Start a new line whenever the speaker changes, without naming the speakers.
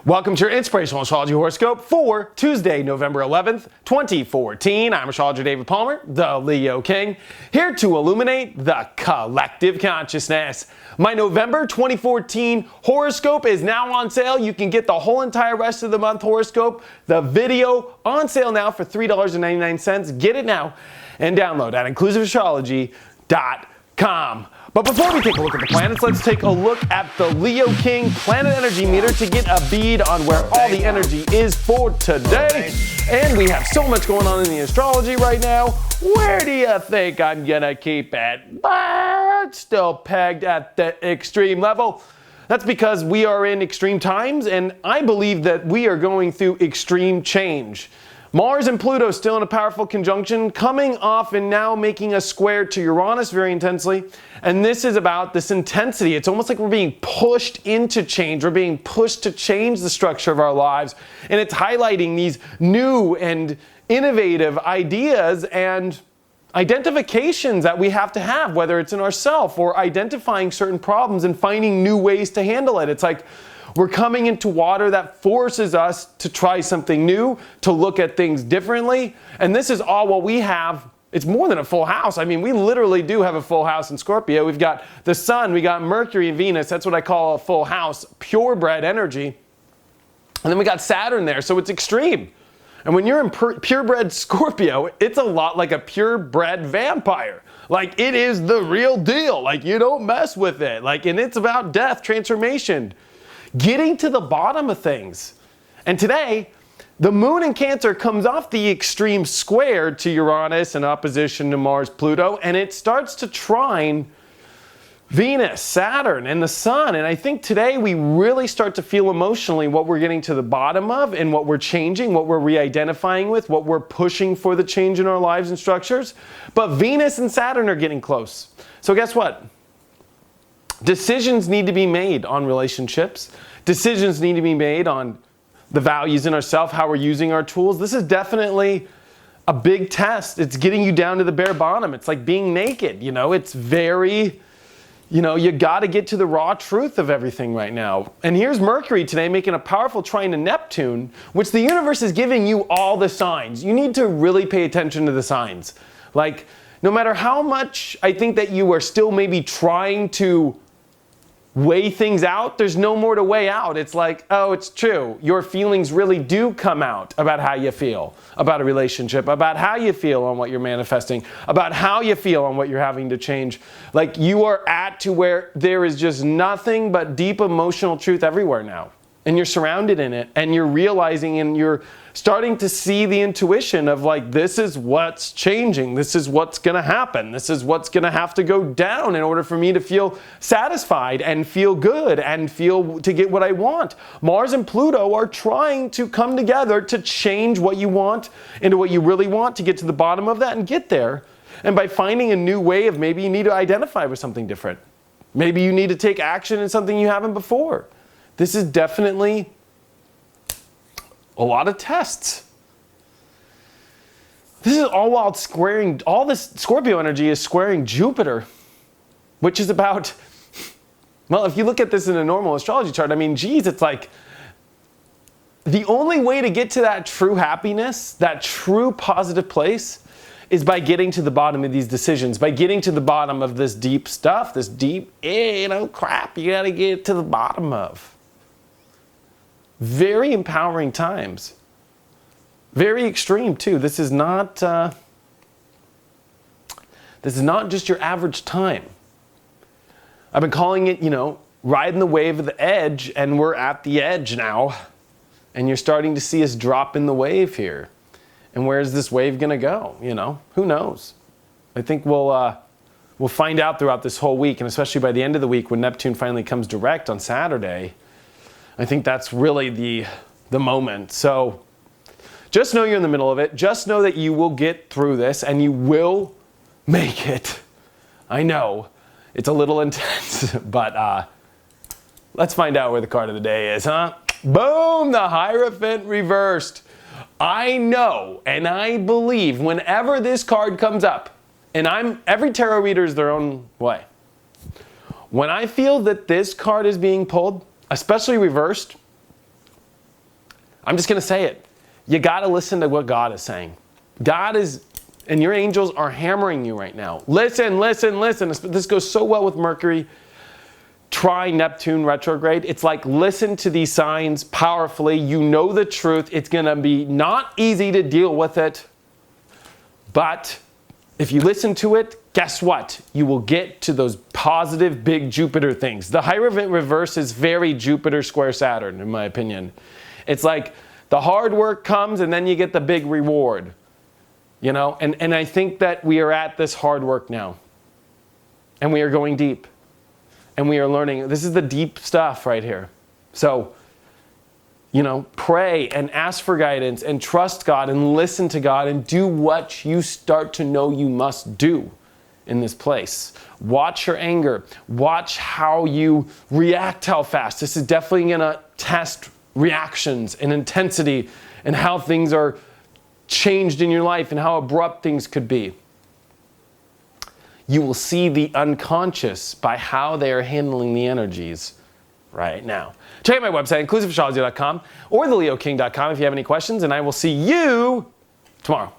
Welcome to your Inspirational Astrology Horoscope for Tuesday, November 11th, 2014. I'm astrologer David Palmer, the Leo King, here to illuminate the collective consciousness. My November 2014 horoscope is now on sale. You can get the whole entire rest of the month horoscope, the video, on sale now for $3.99. Get it now and download at inclusiveastrology.com. But before we take a look at the planets, let's take a look at the Leo King Planet Energy Meter to get a bead on where all the energy is for today. And we have so much going on in the astrology right now. Where do you think I'm gonna keep it? But still pegged at the extreme level. That's because we are in extreme times, and I believe that we are going through extreme change. Mars and Pluto still in a powerful conjunction, coming off and now making a square to Uranus very intensely. And this is about this intensity. It's almost like we're being pushed into change. We're being pushed to change the structure of our lives. And it's highlighting these new and innovative ideas and identifications that we have to have, whether it's in ourselves or identifying certain problems and finding new ways to handle it. It's like we're coming into water that forces us to try something new, to look at things differently. And this is all what we have. It's more than a full house. I mean, we literally do have a full house in Scorpio. We've got the sun, we got Mercury and Venus. That's what I call a full house, purebred energy. And then we got Saturn there, so it's extreme. And when you're in purebred Scorpio, it's a lot like a purebred vampire. Like, it is the real deal. Like, you don't mess with it. Like, and it's about death, transformation, getting to the bottom of things. And today, the moon in Cancer comes off the extreme square to Uranus in opposition to Mars, Pluto, and it starts to trine Venus, Saturn, and the sun. And I think today we really start to feel emotionally what we're getting to the bottom of and what we're changing, what we're re-identifying with, what we're pushing for the change in our lives and structures. But Venus and Saturn are getting close. So guess what? Decisions need to be made on relationships. Decisions need to be made on the values in ourselves, how we're using our tools. This is definitely a big test. It's getting you down to the bare bottom. It's like being naked, you know? It's very, you got to get to the raw truth of everything right now. And here's Mercury today making a powerful trine to Neptune, which the universe is giving you all the signs. You need to really pay attention to the signs. Like, no matter how much I think that you are still maybe trying to weigh things out, there's no more to weigh out. It's like, oh, it's true. Your feelings really do come out about how you feel about a relationship, about how you feel on what you're manifesting, about how you feel on what you're having to change. Like, you are at to where there is just nothing but deep emotional truth everywhere now. And you're surrounded in it, and you're realizing, and you're starting to see the intuition of like, this is what's changing. This is what's going to happen. This is what's going to have to go down in order for me to feel satisfied and feel good and feel to get what I want. Mars and Pluto are trying to come together to change what you want into what you really want, to get to the bottom of that and get there. And by finding a new way of, maybe you need to identify with something different. Maybe you need to take action in something you haven't before. This is definitely a lot of tests. This is all while squaring, all this Scorpio energy is squaring Jupiter, which is about, well, if you look at this in a normal astrology chart, I mean, geez, it's like the only way to get to that true happiness, that true positive place, is by getting to the bottom of these decisions, by getting to the bottom of this deep stuff, this deep, crap you gotta get to the bottom of. Very empowering times. Very extreme too. This is not just your average time. I've been calling it, riding the wave of the edge, and we're at the edge now. And you're starting to see us drop in the wave here. And where's this wave gonna go? Who knows? I think we'll find out throughout this whole week, and especially by the end of the week when Neptune finally comes direct on Saturday. I think that's really the moment. So just know you're in the middle of it. Just know that you will get through this and you will make it. I know it's a little intense, but let's find out where the card of the day is, huh? Boom, the Hierophant reversed. I know and I believe whenever this card comes up, and every tarot reader is their own way. When I feel that this card is being pulled, especially reversed, I'm just going to say it. You got to listen to what God is saying. God is, and your angels are hammering you right now. Listen, listen, listen. This goes so well with Mercury Trine Neptune retrograde. It's like, listen to these signs powerfully. You know the truth. It's going to be not easy to deal with it. But if you listen to it, guess what? You will get to those positive big Jupiter things. The Hierophant reverse is very Jupiter square Saturn, in my opinion. It's like the hard work comes and then you get the big reward. You know, and I think that we are at this hard work now. And we are going deep. And we are learning. This is the deep stuff right here. So, you know, pray and ask for guidance and trust God and listen to God and do what you start to know you must do in this place. Watch your anger. Watch how you react, how fast. This is definitely going to test reactions and intensity and how things are changed in your life and how abrupt things could be. You will see the unconscious by how they are handling the energies right now. Check out my website, inclusiveastrology.com or theleoking.com if you have any questions, and I will see you tomorrow.